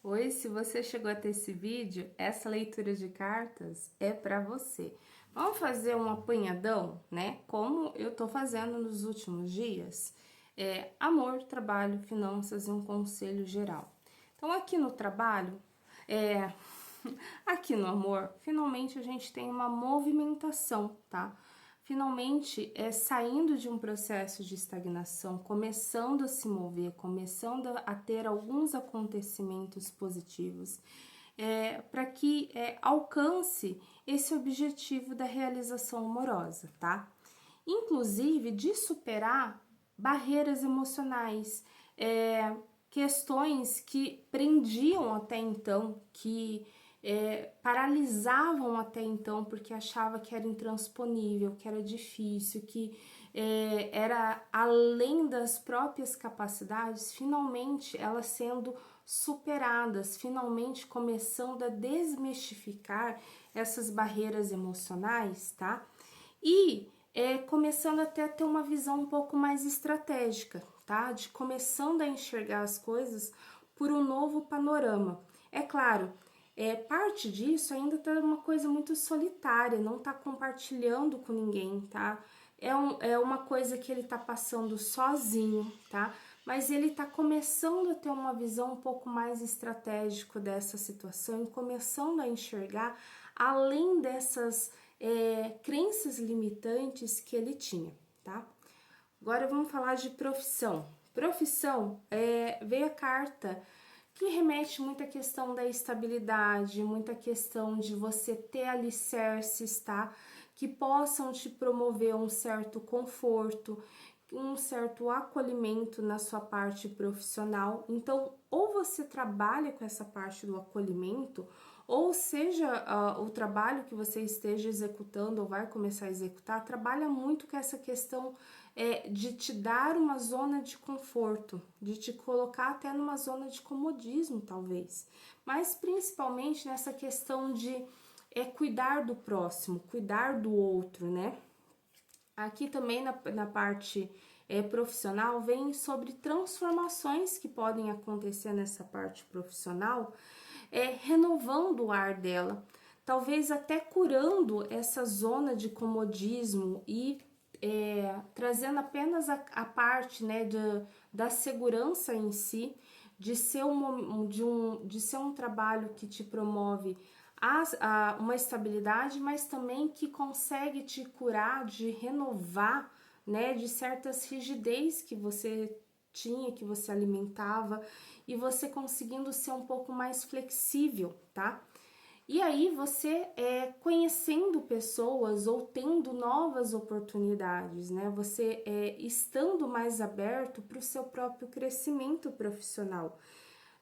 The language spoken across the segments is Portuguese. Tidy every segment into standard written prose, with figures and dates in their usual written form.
Oi, se você chegou até esse vídeo, essa leitura de cartas é para você. Vamos fazer um apanhadão, né? Como eu tô fazendo nos últimos dias. Amor, trabalho, finanças e um conselho geral. Então, aqui no trabalho, é, aqui no amor, finalmente a gente tem uma movimentação, tá? Finalmente, saindo de um processo de estagnação, começando a se mover, começando a ter alguns acontecimentos positivos, para que alcance esse objetivo da realização amorosa, tá? Inclusive de superar barreiras emocionais, questões que prendiam até então, que paralisavam até então porque achava que era intransponível, que era difícil, que era além das próprias capacidades, finalmente elas sendo superadas, finalmente começando a desmistificar essas barreiras emocionais, tá? E começando até a ter uma visão um pouco mais estratégica, tá? De começando a enxergar as coisas por um novo panorama. É claro, parte disso ainda tá uma coisa muito solitária, não tá compartilhando com ninguém, tá? É uma coisa que ele tá passando sozinho, tá? Mas ele tá começando a ter uma visão um pouco mais estratégica dessa situação e começando a enxergar além dessas crenças limitantes que ele tinha, tá? Agora vamos falar de profissão. Profissão, veio a carta que remete muito à questão da estabilidade, muita questão de você ter alicerces, tá? Que possam te promover um certo conforto, um certo acolhimento na sua parte profissional. Então, ou você trabalha com essa parte do acolhimento, ou seja, o trabalho que você esteja executando ou vai começar a executar, trabalha muito com essa questão de te dar uma zona de conforto, de te colocar até numa zona de comodismo, talvez. Mas principalmente nessa questão de cuidar do próximo, cuidar do outro, né? Aqui também na parte profissional vem sobre transformações que podem acontecer nessa parte profissional, renovando o ar dela, talvez até curando essa zona de comodismo e trazendo apenas a parte, né, da segurança em si, de ser de ser um trabalho que te promove uma estabilidade, mas também que consegue te curar, de renovar, né, de certas rigidez que você tinha, que você alimentava, e você conseguindo ser um pouco mais flexível, tá? E aí você conhecendo pessoas ou tendo novas oportunidades, né? Você estando mais aberto para o seu próprio crescimento profissional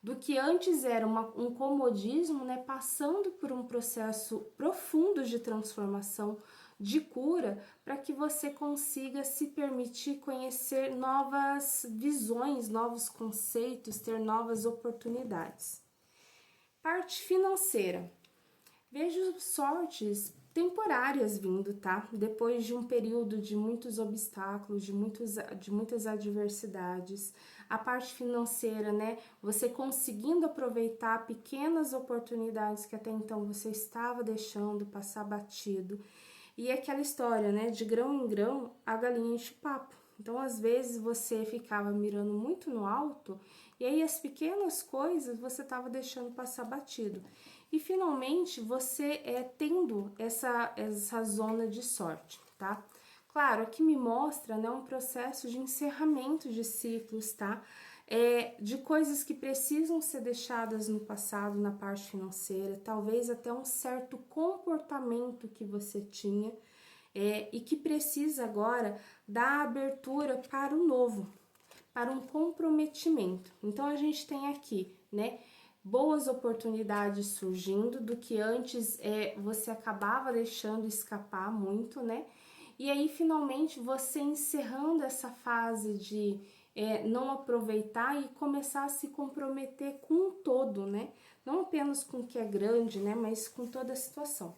do que antes era um comodismo, né, passando por um processo profundo de transformação, de cura, para que você consiga se permitir conhecer novas visões, novos conceitos, ter novas oportunidades. Parte financeira. Vejo sortes temporárias vindo, tá? Depois de um período de muitos obstáculos, de muitas adversidades, a parte financeira, né? Você conseguindo aproveitar pequenas oportunidades que até então você estava deixando passar batido. E aquela história, né? De grão em grão, a galinha enche o papo. Então, às vezes, você ficava mirando muito no alto e aí as pequenas coisas você estava deixando passar batido. E finalmente você tendo essa zona de sorte, tá? Claro, aqui me mostra, né, um processo de encerramento de ciclos, tá? De coisas que precisam ser deixadas no passado na parte financeira, talvez até um certo comportamento que você tinha e que precisa agora dar abertura para o novo, para um comprometimento. Então a gente tem aqui, né, boas oportunidades surgindo do que antes você acabava deixando escapar muito, né? E aí finalmente você encerrando essa fase de não aproveitar e começar a se comprometer com um todo, né? Não apenas com o que é grande, né? Mas com toda a situação.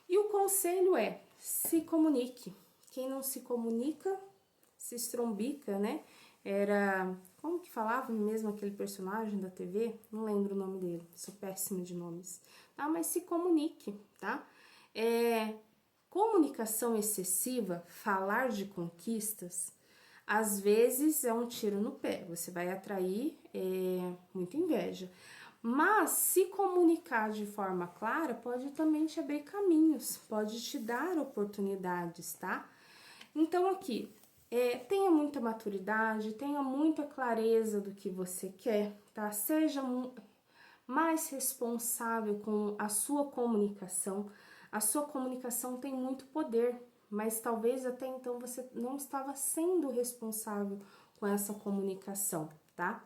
E o conselho se comunique. Quem não se comunica, se estrombica, né? era... Como que falava mesmo aquele personagem da TV? Não lembro o nome dele, sou péssima de nomes. Tá? Mas se comunique, tá? Comunicação excessiva, falar de conquistas, às vezes é um tiro no pé, você vai atrair muita inveja. Mas se comunicar de forma clara pode também te abrir caminhos, pode te dar oportunidades, tá? Então aqui, tenha muita maturidade, tenha muita clareza do que você quer, tá? Seja mais responsável com a sua comunicação. A sua comunicação tem muito poder, mas talvez até então você não estava sendo responsável com essa comunicação, tá?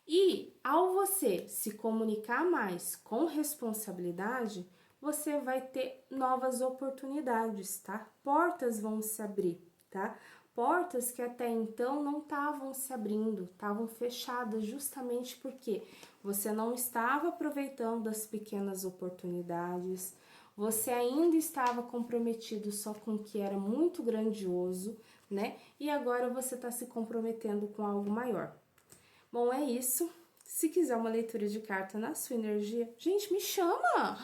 E ao você se comunicar mais com responsabilidade, você vai ter novas oportunidades, tá? Portas vão se abrir, tá? Portas que até então não estavam se abrindo, estavam fechadas justamente porque você não estava aproveitando as pequenas oportunidades, você ainda estava comprometido só com o que era muito grandioso, né? E agora você está se comprometendo com algo maior. Bom, é isso. Se quiser uma leitura de carta na sua energia, gente, me chama!